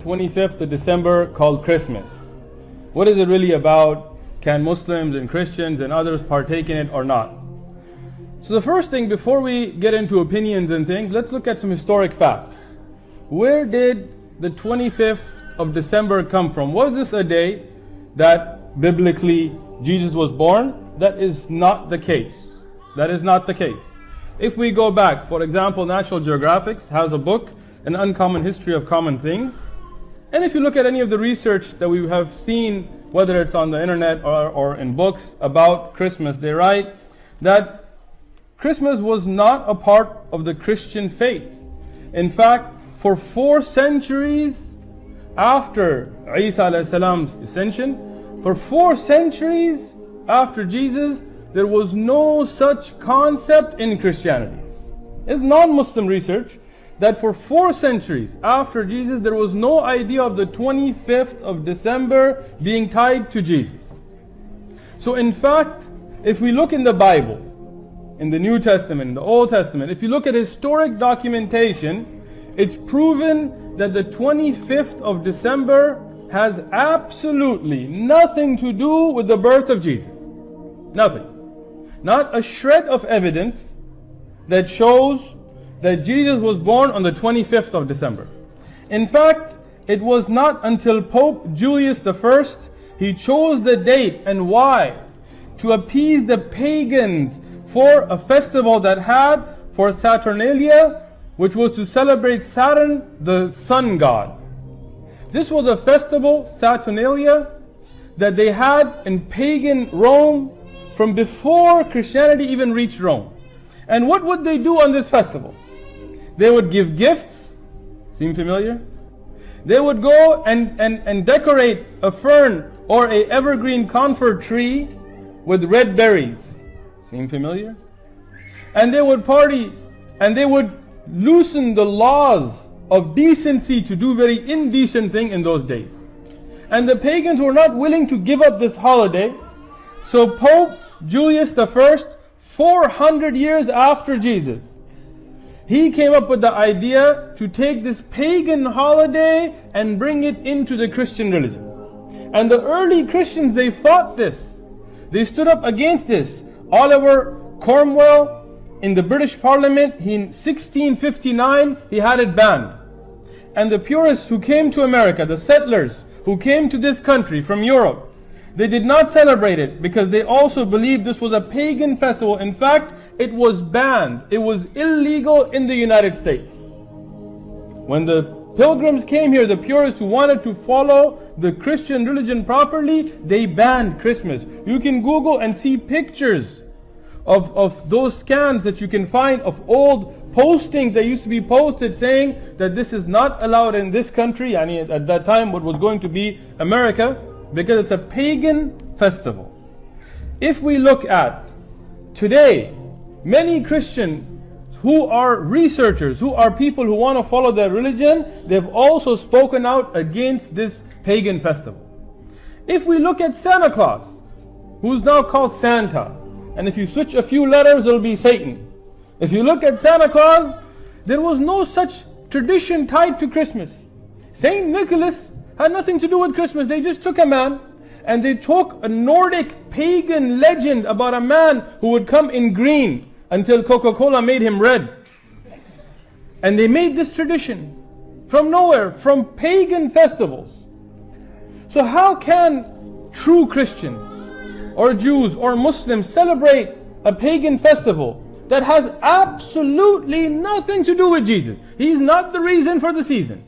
25th of December called Christmas. What is it really about? Can Muslims and Christians and others partake in it or not? So the first thing, before we get into opinions and things, let's look at some historic facts. Where did the 25th of December come from? Was this a day that biblically Jesus was born? That is not the case. That is not the case. If we go back, for example, National Geographic has a book, An Uncommon History of Common Things. And if you look at any of the research that we have seen, whether it's on the internet or in books about Christmas, they write that Christmas was not a part of the Christian faith. In fact, for 4 centuries after Isa a.s. ascension, for 4 centuries after Jesus, there was no such concept in Christianity. It's non-Muslim research that for 4 centuries after Jesus, there was no idea of the 25th of December being tied to Jesus. So in fact, if we look in the Bible, in the New Testament, in the Old Testament, if you look at historic documentation, it's proven that the 25th of December has absolutely nothing to do with the birth of Jesus. Nothing. Not a shred of evidence that shows that Jesus was born on the 25th of December. In fact, it was not until Pope Julius I, he chose the date. And why? To appease the pagans for a festival that had for Saturnalia, which was to celebrate Saturn, the sun god. This was a festival, Saturnalia, that they had in pagan Rome from before Christianity even reached Rome. And what would they do on this festival? They would give gifts. Seem familiar? They would go and decorate a fern or a evergreen conifer tree with red berries. Seem familiar? And they would party and they would loosen the laws of decency to do very indecent things in those days. And the pagans were not willing to give up this holiday. So Pope Julius I, 400 years after Jesus, he came up with the idea to take this pagan holiday and bring it into the Christian religion. And the early Christians, they fought this. They stood up against this. Oliver Cromwell in the British Parliament, in 1659, he had it banned. And the purists who came to America, the settlers who came to this country from Europe, they did not celebrate it because they also believed this was a pagan festival. In fact, it was banned. It was illegal in the United States. When the pilgrims came here, the purists who wanted to follow the Christian religion properly, they banned Christmas. You can Google and see pictures of those scans that you can find of old postings that used to be posted saying that this is not allowed in this country, and at that time what was going to be America, because it's a pagan festival. If we look at today, many Christians who are researchers, who are people who want to follow their religion, they've also spoken out against this pagan festival. If we look at Santa Claus, who's now called Santa, and if you switch a few letters, it'll be Satan. If you look at Santa Claus, there was no such tradition tied to Christmas. Saint Nicholas had nothing to do with Christmas. They just took a man and they took a Nordic pagan legend about a man who would come in green until Coca-Cola made him red. And they made this tradition from nowhere, from pagan festivals. So how can true Christians or Jews or Muslims celebrate a pagan festival that has absolutely nothing to do with Jesus? He's not the reason for the season.